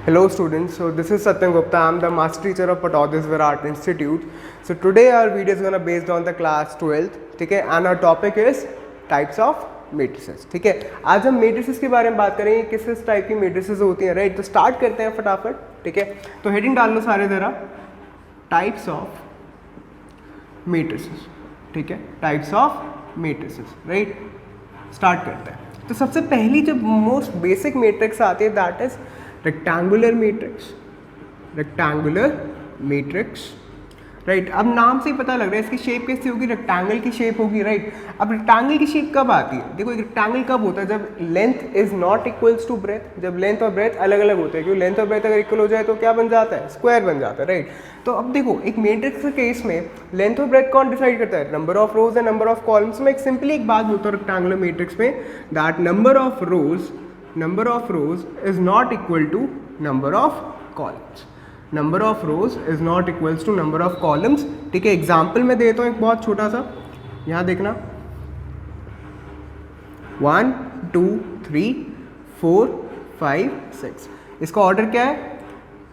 Hello students, so this is Satyam Gupta. I am the master teacher of Patodiswar Art Institute. So today our video is going to be based on the class 12th, ठीक है, and our topic is types of matrices. ठीक है, आज हम matrices के बारे में बात करेंगे, किस किस टाइप की matrices होती हैं, राइट। तो स्टार्ट करते हैं फटाफट, ठीक है। तो हेडिंग डाल लो सारे ज़रा, टाइप्स ऑफ matrices, ठीक है, types of matrices, right. Start करते हैं। तो सबसे पहली जो मोस्ट बेसिक मैट्रिक्स आती है that is rectangular matrix, rectangular matrix, right. अब नाम से ही पता लग रहा है इसकी शेप कैसी होगी, रेक्टेंगल की शेप होगी, राइट। अब रेक्टेंगल की शेप कब आती है, देखो एक रेक्टेंगल कब होता है, जब length is not equals to breadth, जब लेंथ और ब्रेथ अलग अलग होते हैं, क्योंकि लेंथ और ब्रेथ अगर इक्वल हो जाए तो क्या बन जाता है, स्क्वायर बन जाता है, राइट। तो अब देखो एक मैट्रिक्स के केस में लेंथ और ब्रेथ कौन डिसाइड करता है, number of rows and number of columns में। एक सिंपली एक बात बोलता हूँ रेक्टेंगुलर मैट्रिक्स में, that number of rows is not equal to number of columns, number of rows is not equals to number of columns, ठीक है। Example मैं देता हूँ एक बहुत छोटा सा, यहाँ देखना 1 2 3 4 5 6, इसका ऑर्डर क्या है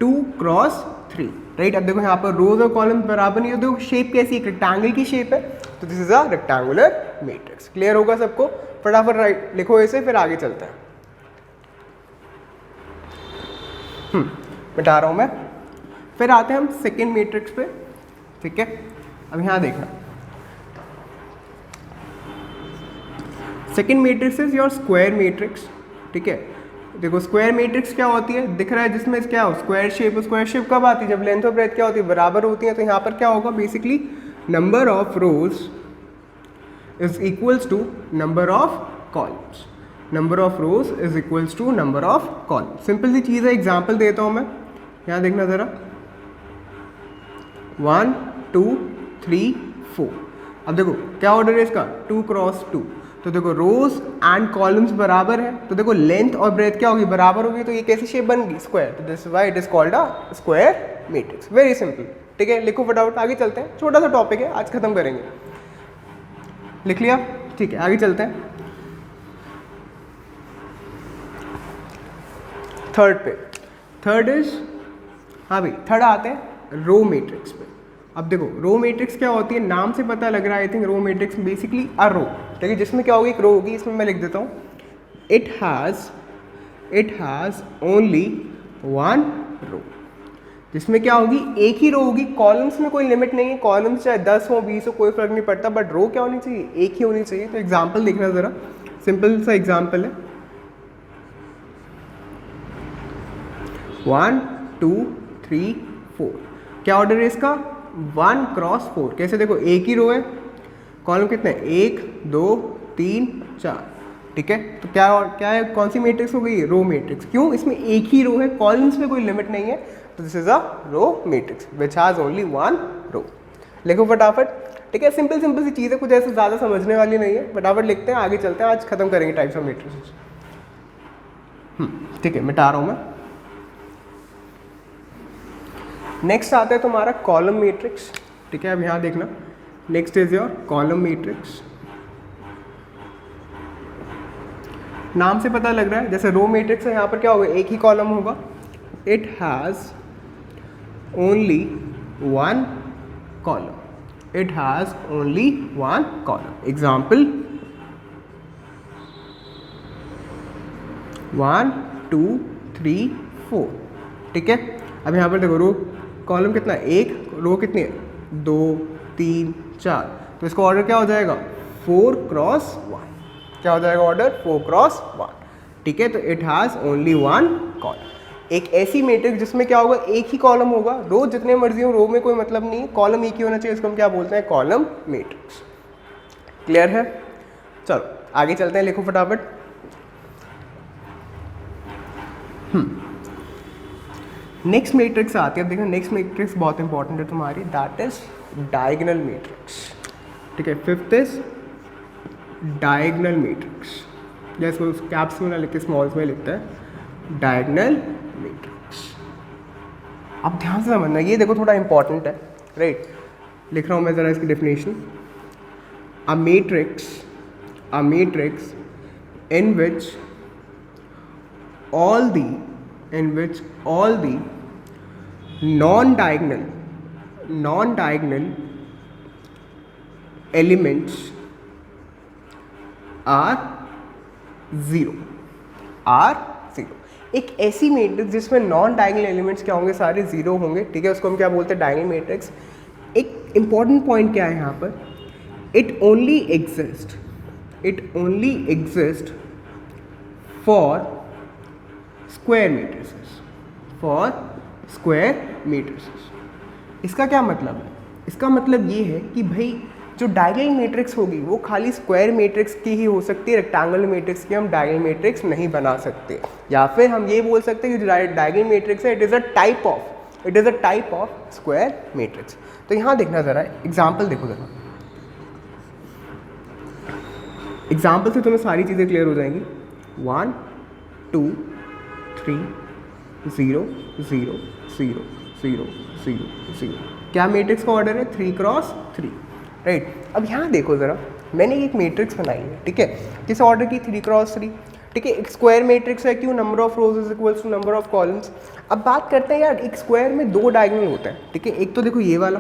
2 क्रॉस 3, राइट। अब देखो यहाँ पर रोज और कॉलम बराबर नहीं है, देखो शेप कैसी है, रेक्टेंगल की शेप है, तो this is a rectangular matrix. Clear होगा सबको, फटाफट राइट लिखो ऐसे, फिर आगे चलते हैं। मिटा रहा हूँ मैं, फिर आते हैं हम सेकेंड मैट्रिक्स पे, ठीक है। अब यहाँ देखना, second matrix is your square matrix, ठीक है। देखो स्क्वायर मैट्रिक्स क्या होती है, दिख रहा है जिसमें क्या हो, स्क्वायर शेप। स्क्वायर शेप कब आती है, जब लेंथ और ब्रेथ क्या होती है, बराबर होती है। तो यहाँ पर क्या होगा, basically number of rows is equals to number of columns, number of rows is equals to number of columns. Simple सी चीज़ है, एग्जाम्पल देता हूँ मैं, यहाँ देखना ज़रा 1 2 3 4। अब देखो क्या ऑर्डर है इसका, 2 क्रॉस 2, तो देखो रोज एंड कॉलम्स बराबर है, तो देखो लेंथ और ब्रेथ क्या होगी, बराबर होगी, तो ये कैसी शेप बन गई, स्क्वायर। तो this why it is called a square matrix. Very simple, ठीक है। लिखो फटाफट, आगे चलते हैं, छोटा सा टॉपिक है, आज खत्म करेंगे। लिख लिया, ठीक है, आगे चलते हैं। थर्ड पे, थर्ड इज, हाँ भाई थर्ड आते हैं रो मैट्रिक्स पे। अब देखो रो मैट्रिक्स क्या होती है, नाम से पता लग रहा है I think, row matrix basically a row, ठीक है, जिसमें क्या होगी, एक रो होगी, इसमें मैं लिख देता हूँ इट हैज़ ओनली वन रो, जिसमें क्या होगी, एक ही रो होगी। कॉलम्स में कोई लिमिट नहीं है, कॉलम्स चाहे 10 हो 20 हो कोई फर्क नहीं पड़ता, बट रो क्या होनी चाहिए, एक ही होनी चाहिए। तो एग्जाम्पल देखना ज़रा, सिंपल सा एग्जाम्पल है, 1 2 3 4, क्या ऑर्डर है इसका, 1 क्रॉस 4। कैसे, देखो एक ही रो है, कॉलम कितने, 1 2 3 4, ठीक है। तो क्या है, कौन सी मैट्रिक्स हो गई, रो मैट्रिक्स। क्यों, इसमें एक ही रो है, कॉलम्स में कोई लिमिट नहीं है, तो this is a row matrix which has only one row. लिखो फटाफट, ठीक है। सिंपल सिंपल सी चीज़ है, कुछ ऐसे ज़्यादा समझने वाली नहीं है, फटाफट लिखते हैं, आगे चलते हैं, आज खत्म करेंगे टाइप्स ऑफ मैट्रिक्स। ठीक है, मिटा रहा हूँ मैं। नेक्स्ट आता है तुम्हारा कॉलम मैट्रिक्स, ठीक है। अब यहाँ देखना, next is your column matrix. नाम से पता लग रहा है, जैसे रो मैट्रिक्स है, यहाँ पर क्या होगा, एक ही कॉलम होगा। It has only one column, it has only one column. Example 1 2 3 4, ठीक है। अब यहाँ पर देखो रो कॉलम कितना है, एक, रो कितनी है, 2 3 4, तो इसका ऑर्डर क्या हो जाएगा, 4 क्रॉस 1, क्या हो जाएगा ऑर्डर, 4 क्रॉस 1, ठीक है। तो it has only one column. एक ऐसी मैट्रिक्स जिसमें क्या होगा, एक ही कॉलम होगा, रो जितने मर्जी हो, रो में कोई मतलब नहीं है, कॉलम एक ही होना चाहिए, इसको हम क्या बोलते हैं, कॉलम मैट्रिक्स। क्लियर है, चलो आगे चलते हैं, लिखो फटाफट। नेक्स्ट मैट्रिक्स आती है, अब देखो नेक्स्ट मैट्रिक्स बहुत इंपॉर्टेंट है तुम्हारी, दैट इज डायगोनल मैट्रिक्स, ठीक है। फिफ्थ इज डायगोनल मैट्रिक्स, जैसे कैप्स में ना लिखते, स्मॉल्स में लिखता है डायगोनल मैट्रिक्स। अब ध्यान से समझना, ये देखो थोड़ा इंपॉर्टेंट है, राइट। लिख रहा हूँ मैं ज़रा इसकी definition, a matrix in which all the in which all the non-diagonal elements are zero. एक ऐसी मैट्रिक्स जिसमें नॉन डायगोनल एलिमेंट्स क्या होंगे, सारे जीरो होंगे, ठीक है, उसको हम क्या बोलते हैं, डायगोनल मैट्रिक्स. एक इंपॉर्टेंट पॉइंट क्या है यहाँ पर, it only exist for square matrices. इसका क्या मतलब है, इसका मतलब ये है कि भाई जो डायगोनल मैट्रिक्स होगी वो खाली स्क्वायर मैट्रिक्स की ही हो सकती है, रेक्टेंगुलर मैट्रिक्स की हम डायगोनल मैट्रिक्स नहीं बना सकते. या फिर हम ये बोल सकते हैं कि जो डायगोनल मैट्रिक्स है it is a type of square matrix. तो यहाँ देखना ज़रा एग्जाम्पल देखो ज़रा, एग्जाम्पल से तुम्हें सारी चीज़ें क्लियर हो जाएंगी. 1 2 3 0 0 0 0 0 0. क्या मैट्रिक्स का ऑर्डर है, 3 क्रॉस 3, राइट. अब यहाँ देखो ज़रा, मैंने एक मैट्रिक्स बनाई है, ठीक है, किस ऑर्डर की, 3 क्रॉस 3, ठीक है. एक स्क्वायर मैट्रिक्स है, क्यों, number of rows is equals to number of columns. अब बात करते हैं यार, एक स्क्वायर में 2 डायगोनल होता है, ठीक है, एक तो देखो ये वाला,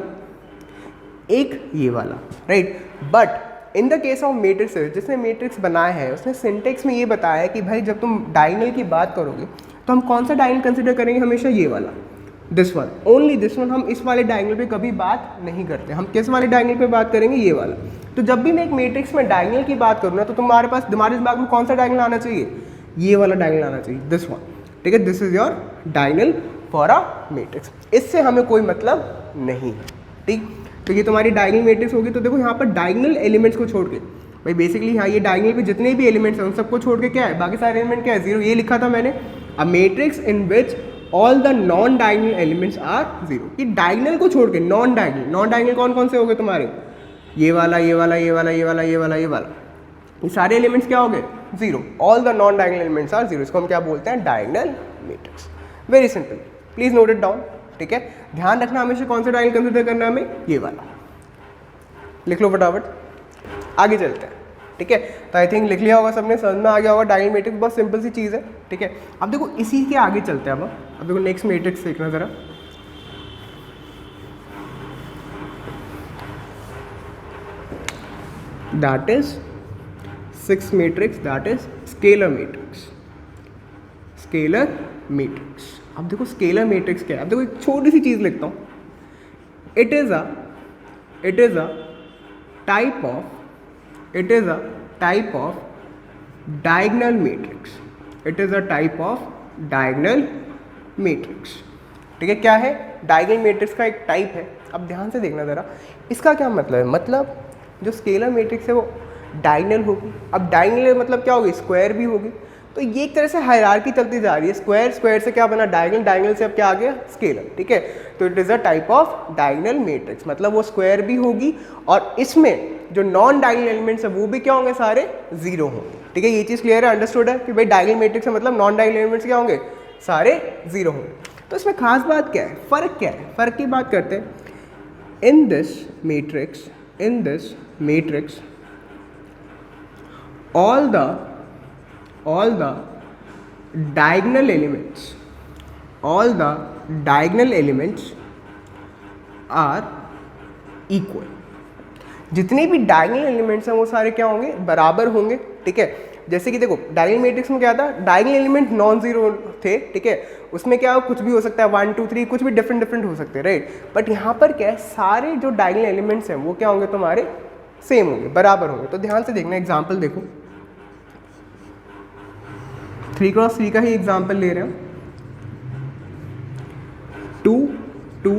एक ये वाला, right. But in the case of matrix, जिसने मैट्रिक्स बनाया है उसने सिंटेक्स में ये बताया है कि भाई जब तुम डायगोनल की बात करोगे तो हम कौन सा डायगोनल कंसिडर करेंगे, हमेशा ये वाला, this one, only this one. हम इस वाले डायगोनल पे कभी बात नहीं करते, हम किस वाले डायगोनल पे बात करेंगे, ये वाला. तो जब भी मैं एक मैट्रिक्स में डायगोनल की बात करूँ ना, तो तुम्हारे दिमाग में कौन सा डायगोनल आना चाहिए, ये वाला डायगोनल आना चाहिए, दिस वन, ठीक है. This is your diagonal for a matrix. इससे हमें कोई मतलब नहीं है, ठीक. तो ये तुम्हारी डायगोनल मैट्रिक्स होगी. तो देखो यहाँ पर डायगोनल एलिमेंट्स को छोड़ के, भाई बेसिकली हाँ ये डायगोनल पे जितने भी एलिमेंट्स हैं उन सबको छोड़ के क्या है, बाकी सारे एलिमेंट क्या है, जीरो. ये लिखा था मैंने, a matrix in which all the non diagonal elements are zero. कि डायगोनल को छोड़ के नॉन डायगोनल कौन कौन से हो गए तुम्हारे, ये वाला, ये वाला, ये वाला, ये वाला, ये वाला, ये वाला, ये सारे एलिमेंट्स क्या हो गए, zero. All the non diagonal elements are zero. इसको हम क्या बोलते हैं, diagonal matrix. Very simple, please note it down, ठीक है. ध्यान रखना हमेशा कौन सा डायगोनल कंसिडर करना है हमें, ये वाला. लिख लो फटाफट, आगे चलते हैं, ठीक है. तो आई थिंक लिख लिया होगा सबने, समझ में आ गया होगा. डायगोनल मैट्रिक्स बहुत सिंपल सी चीज़ है, ठीक है. अब देखो इसी के आगे चलते हैं. अब देखो नेक्स्ट मैट्रिक्स देखना ज़रा. That is 6 matrix, that is scalar matrix. अब देखो स्केलर मैट्रिक्स क्या है. अब देखो एक छोटी सी चीज़ लिखता हूँ. It is a type of diagonal matrix. It is a type of diagonal matrix, ठीक है. क्या है, डायगोनल मैट्रिक्स का एक टाइप है. अब ध्यान से देखना ज़रा, इसका क्या मतलब है, मतलब जो स्केलर मैट्रिक्स है वो डायगोनल होगी. अब डायगोनल मतलब क्या होगी, स्क्वायर भी होगी. तो ये एक तरह से हायरार्की चलती जा रही है, स्क्वायर से क्या बना, डायगोनल से अब क्या आ गया, स्केलर, ठीक है. तो it is a type of diagonal matrix, मतलब वो स्क्वायर भी होगी और इसमें जो नॉन डायगोनल एलिमेंट्स है वो भी क्या होंगे, सारे जीरो होंगे, ठीक है. ये चीज़ क्लियर है, अंडरस्टूड है कि भाई डायगोनल मैट्रिक्स है मतलब नॉन डायगोनल एलिमेंट्स क्या होंगे, सारे जीरो होंगे. तो इसमें खास बात क्या है, फ़र्क क्या है, फ़र्क की बात करते हैं. In this matrix all the diagonal elements are equal. जितने भी डायगोनल एलिमेंट्स हैं वो सारे क्या होंगे, बराबर होंगे, ठीक है. जैसे कि देखो डायगोनल मैट्रिक्स में क्या था, डायगोनल एलिमेंट नॉन जीरो थे, ठीक है. उसमें क्या कुछ भी हो सकता है, 1 2 3 कुछ भी डिफरेंट हो सकते हैं, राइट. बट यहाँ पर क्या है, सारे जो डायगोनल एलिमेंट्स हैं वो क्या होंगे, तुम्हारे सेम होंगे, बराबर होंगे. तो ध्यान से देखना, एग्जाम्पल देखो, 3 क्रॉस 3 का ही एग्जाम्पल ले रहे हैं. 2 2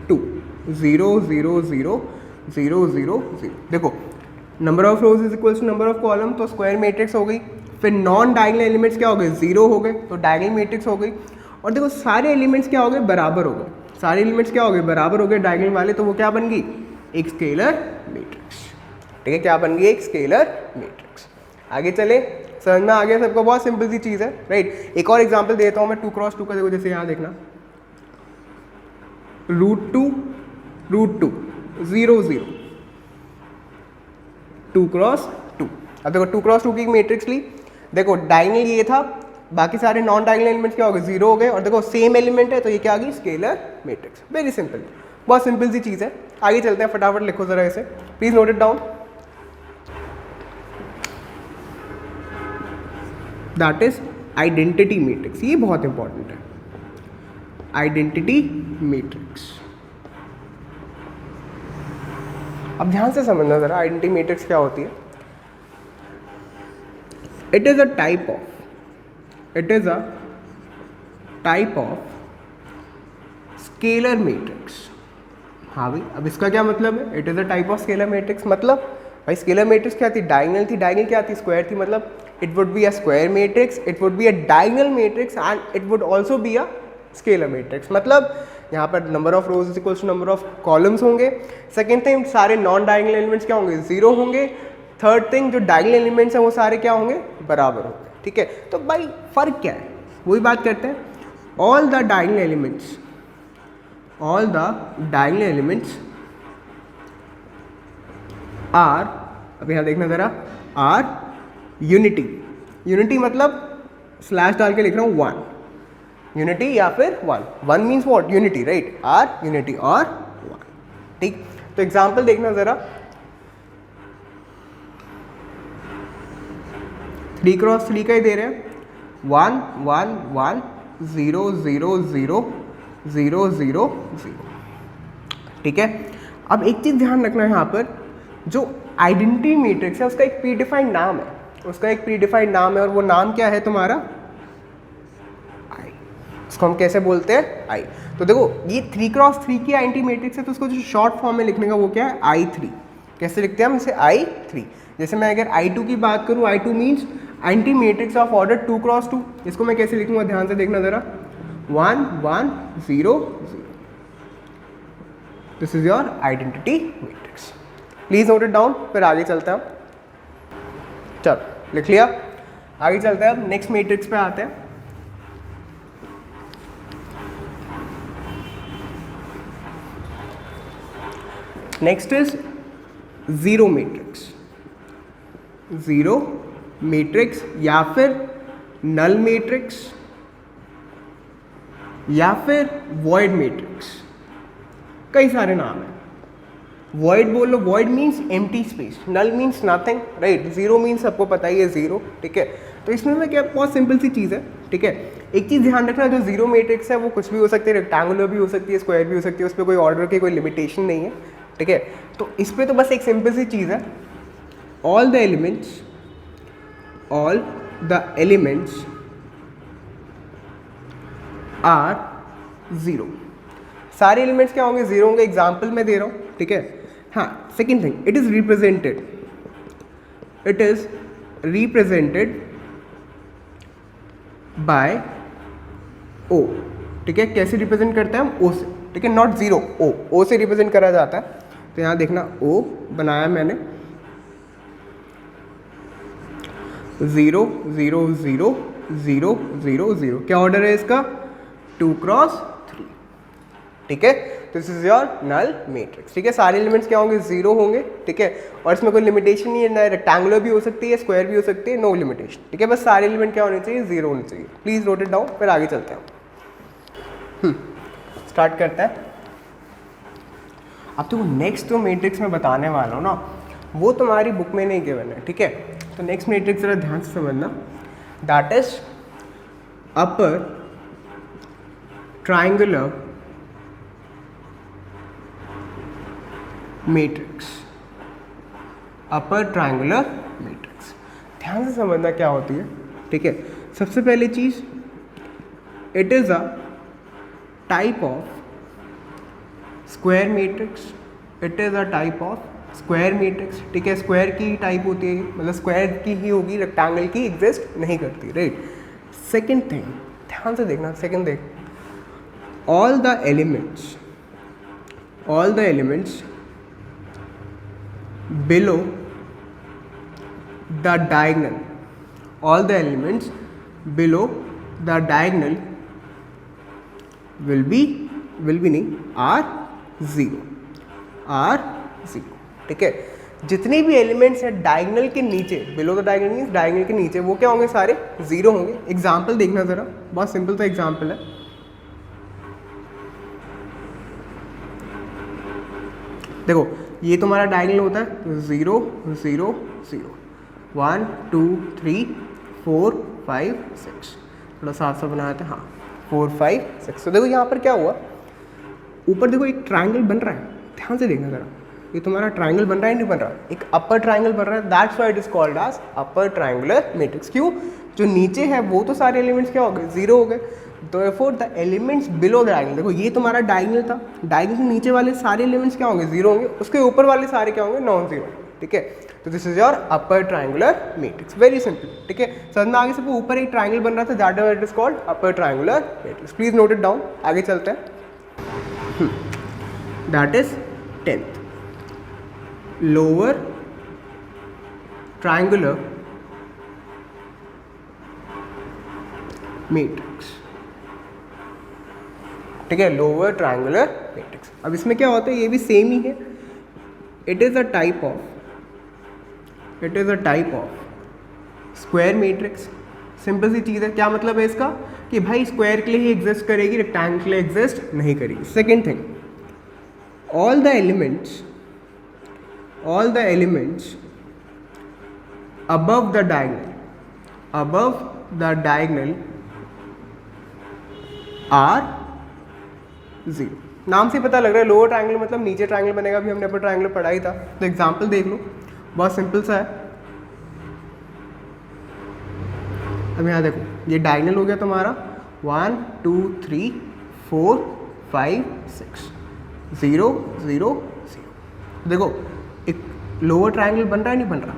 2 0 0 0 0 0 0. देखो number of rows is equals to number of column, तो स्क्वायर मैट्रिक्स हो गई. फिर नॉन डायगोनल एलिमेंट्स क्या हो गए, जीरो हो गए, तो डायगोनल मैट्रिक्स हो गई. और देखो सारे एलिमेंट्स क्या हो गए, बराबर हो गए. सारे एलिमेंट्स क्या हो गए, बराबर हो गए डायगोनल वाले, तो वो क्या बन गई, एक स्केलर मैट्रिक्स, ठीक है. क्या बन गई, एक स्केलर मैट्रिक्स. आगे चले, समझ में आ गया सबको, बहुत सिंपल सी चीज़ है, राइट. एक और एग्जांपल देता हूँ मैं, 2 क्रॉस 2 का. देखो जैसे यहाँ देखना, √2 0 0 2 क्रॉस 2. अब देखो 2 क्रॉस 2 की मैट्रिक्स ली. देखो डायगोनल ये था, बाकी सारे नॉन डायगोनल एलिमेंट्स क्या हो गए, जीरो हो गए, और देखो सेम एलिमेंट है तो ये क्या आ गई, स्केलर मैट्रिक्स। वेरी सिंपल, बहुत सिंपल सी चीज़ है। आगे चलते हैं, फटाफट लिखो जरा इसे, please note it down. That is identity matrix, ये बहुत इंपॉर्टेंट है, आइडेंटिटी मैट्रिक्स। अब ध्यान से समझना जरा, आइडेंटिटी मैट्रिक्स क्या होती है। It is a type of scalar matrix. हाँ भाई, अब इसका क्या मतलब है, it is a type of scalar matrix, मतलब भाई स्केलर मैट्रिक्स क्या थी, डायगोनल थी, डायगोनल क्या थी, स्क्वायर थी, मतलब it would be a square matrix, it would be a diagonal matrix and it would also be a scalar matrix. मतलब यहाँ पर number of rows is equals to number of columns होंगे। Second thing, सारे non diagonal elements क्या होंगे, zero होंगे। Third thing, जो diagonal elements हैं वो सारे क्या होंगे, बराबर होंगे। ठीक है, तो भाई फर्क क्या है, वही बात करते हैं। All the diagonal elements are, अब यहाँ देखना जरा, आर यूनिटी मतलब स्लैश डाल के लिख रहा हूँ वन, यूनिटी या फिर one means what, unity, right, are unity और वन। ठीक, तो एग्जाम्पल देखना जरा, 3x3 का ही दे रहे हैं, 1 1 1 0 0 0 0 0 0। ठीक है, अब एक चीज़ ध्यान रखना है यहाँ पर, जो आइडेंटिटी मैट्रिक्स है उसका एक प्रीडिफाइंड नाम है, और वो नाम क्या है तुम्हारा, आई। इसको हम कैसे बोलते हैं, आई। तो देखो ये 3x3 की आइडेंटिटी मैट्रिक्स है, तो उसको जो शॉर्ट फॉर्म में लिखने का वो क्या है, I3। कैसे लिखते हैं हम इसे, I3। जैसे मैं अगर I2 की बात करूँ, I2 means identity matrix of order 2x2। इसको मैं कैसे लिखूंगा, ध्यान से देखना जरा, 1 1 0 0। This is your identity matrix, please note it down. फिर आगे चलते हैं, चलो लिख लिया, आगे चलते हैं। अब नेक्स्ट मैट्रिक्स पे आते हैं। नेक्स्ट इज जीरो मैट्रिक्स या फिर नल मैट्रिक्स या फिर वॉइड मैट्रिक्स, कई सारे नाम हैं। वॉइड बोल लो, void means empty space, null means nothing, right, zero means सबको पता ही है जीरो। ठीक है, तो इसमें मैं क्या, बहुत सिंपल सी चीज़ है। ठीक है, एक चीज़ ध्यान रखना, जो जीरो मैट्रिक्स है वो कुछ भी हो सकती है, रेक्टेंगुलर भी हो सकती है, स्क्वायर भी हो सकती है, उस पर कोई ऑर्डर की कोई लिमिटेशन नहीं है। ठीक है, तो इस पर तो बस एक सिंपल सी चीज़ है, all the elements are zero. सारे एलिमेंट्स क्या होंगे, जीरो होंगे। एग्जाम्पल मैं दे रहा हूँ। ठीक है, हाँ, second thing, it is represented by O. ठीक है, कैसे रिप्रेजेंट करते हैं हम, ओ से। ठीक है, नॉट जीरो, ओ से रिप्रेजेंट करा जाता है। तो यहाँ देखना, ओ बनाया मैंने, 0 0 0 0 0 0। क्या ऑर्डर है इसका, 2x3। ठीक है, तो this is your null matrix. ठीक है, सारे एलिमेंट्स क्या होंगे, जीरो होंगे। ठीक है, और इसमें कोई लिमिटेशन नहीं है, ना रेक्टेंगुलर भी हो सकती है, स्क्वायर भी हो सकती है, नो लिमिटेशन। ठीक है, बस सारे एलिमेंट क्या होने चाहिए, जीरो होने चाहिए। प्लीज नोट इट डाउन, फिर आगे चलते हैं। स्टार्ट करते हैं। अब तो नेक्स्ट जो मैट्रिक्स मैं बताने वाला हूँ ना, वो तुम्हारी बुक में नहीं गिवन है। ठीक है, तो नेक्स्ट मैट्रिक्स जरा ध्यान से समझना, that is upper triangular matrix. Upper triangular matrix, ध्यान से समझना क्या होती है। ठीक है, सबसे पहली चीज, it is a type of square matrix. It is a type of square matrix. ठीक है, स्क्वायर की टाइप होती है, मतलब स्क्वायर की ही होगी, रेक्टेंगल की एग्जिस्ट नहीं करती, राइट। सेकेंड थिंग, ध्यान से देखना, सेकेंड देख, all the elements below the diagonal, all the elements below the diagonal will be नहीं, are zero। ठीक है, जितने भी एलिमेंट्स हैं डायगोनल के नीचे, below the diagonal means diagonal के नीचे, वो क्या होंगे, सारे जीरो होंगे। एग्जाम्पल देखना ज़रा, बहुत सिंपल सा एग्जाम्पल है। देखो ये तुम्हारा डायगोनल होता है तो 0 0 0 1 2 3 4 5 6, थोड़ा साफ सा बनाया था, हाँ 4 5 6। तो देखो यहाँ पर क्या हुआ, ऊपर देखो एक ट्रायंगल बन रहा है, ध्यान से देखना ज़रा, ये तुम्हारा ट्रायंगल बन रहा है नहीं बन रहा, एक अपर ट्रायंगल बन रहा है, that's why it is called as upper triangular matrix. क्यों, जो नीचे है वो तो सारे एलिमेंट्स क्या हो गए, जीरो हो गए, therefore the elements below the diagonal, देखो ये तुम्हारा डायगोनल था, डायगोनल के नीचे वाले सारे एलिमेंट्स क्या होंगे, जीरो होंगे, उसके ऊपर वाले सारे क्या होंगे, नॉन जीरो। ठीक है, तो this is your upper triangular matrix, very simple. ठीक है, समझ में आगे, सबको ऊपर एक ट्रायंगल बन रहा था, that is it is called upper triangular matrix. Please note it down, आगे चलते हैं। That is 10th lower triangular matrix. ठीक है, लोअर ट्रायंगुलर मैट्रिक्स। अब इसमें क्या होता है, ये भी सेम ही है, it is a type of square matrix. Simple सी चीज़ है, क्या मतलब है इसका, कि भाई स्क्वायर के लिए ही एग्जिस्ट करेगी, रेक्टेंगल के लिए एग्जिस्ट नहीं करेगी। Second thing, all the elements above the diagonal are zero। नाम से पता लग रहा है लोअर ट्रायंगल मतलब नीचे ट्रायंगल बनेगा, भी हमने अपर ट्रायंगल पढ़ा ही था। तो एग्जांपल देख लो, बहुत सिंपल सा है। अब यहाँ देखो, ये डायगोनल हो गया तुम्हारा 1 2 3 4 5 6 0 0 0। देखो एक लोअर ट्रायंगल बन रहा है नहीं बन रहा,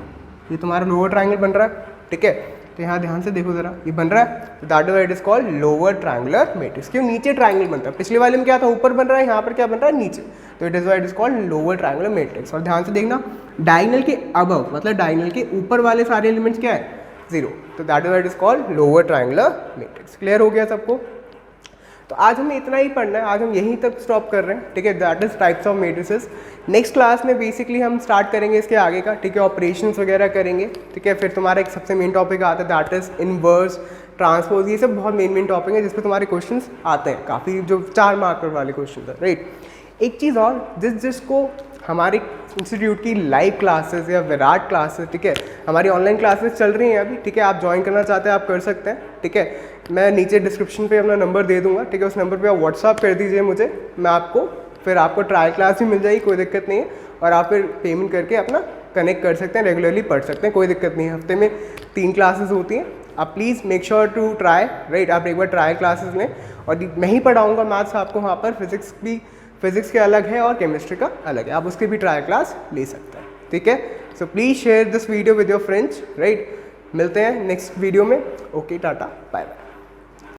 ये तुम्हारा लोअर ट्रायंगल बन रहा है। ठीक है, तो यहाँ ध्यान से देखो ज़रा, ये बन रहा है, तो that is why it is called lower triangular matrix. क्यों, नीचे ट्रायंगल बनता है, पिछले वाले में क्या था, ऊपर बन रहा है, यहाँ पर क्या बन रहा है, नीचे, तो it is why it is called lower triangular matrix. और ध्यान से देखना, डायगोनल के अबव मतलब डायगोनल के ऊपर वाले सारे एलिमेंट्स क्या है, जीरो, तो that is why it is called lower triangular matrix. Clear हो गया सबको। तो आज हमें इतना ही पढ़ना है, आज हम यहीं तक स्टॉप कर रहे हैं। ठीक है, that is types of matrices. Next class में बेसिकली हम स्टार्ट करेंगे इसके आगे का। ठीक है, ऑपरेशंस वगैरह करेंगे। ठीक है, फिर तुम्हारा एक सबसे मेन टॉपिक आता है, दैट इज इनवर्स, ट्रांसपोज, ये सब बहुत मेन टॉपिक है जिस पे तुम्हारे क्वेश्चंस आते हैं काफ़ी, जो 4 मार्कर वाले क्वेश्चन है। राइट, एक चीज़ और, जिसको हमारे इंस्टीट्यूट की लाइव क्लासेस या विराट क्लासेस, ठीक है, हमारी ऑनलाइन क्लासेस चल रही हैं अभी। ठीक है, आप ज्वाइन करना चाहते हैं आप कर सकते हैं। ठीक है, मैं नीचे डिस्क्रिप्शन पे अपना नंबर दे दूंगा। ठीक है, उस नंबर पे आप व्हाट्सअप कर दीजिए मुझे, मैं आपको फिर आपको ट्रायल क्लास भी मिल जाएगी, कोई दिक्कत नहीं है, और आप फिर पेमेंट करके अपना कनेक्ट कर सकते हैं, रेगुलरली पढ़ सकते हैं, कोई दिक्कत नहीं है। हफ्ते में 3 क्लासेस होती हैं, आप please make sure to try. Right, आप एक बार ट्रायल क्लासेस लें, और मैं ही पढ़ाऊँगा मैथ्स आपको वहाँ पर, फिजिक्स के अलग है और केमिस्ट्री का अलग है, आप उसके भी ट्रायल क्लास ले सकते हैं। ठीक है, so please share this video with your friends. Right, मिलते हैं नेक्स्ट वीडियो में। ओके, टाटा, बाय बाय।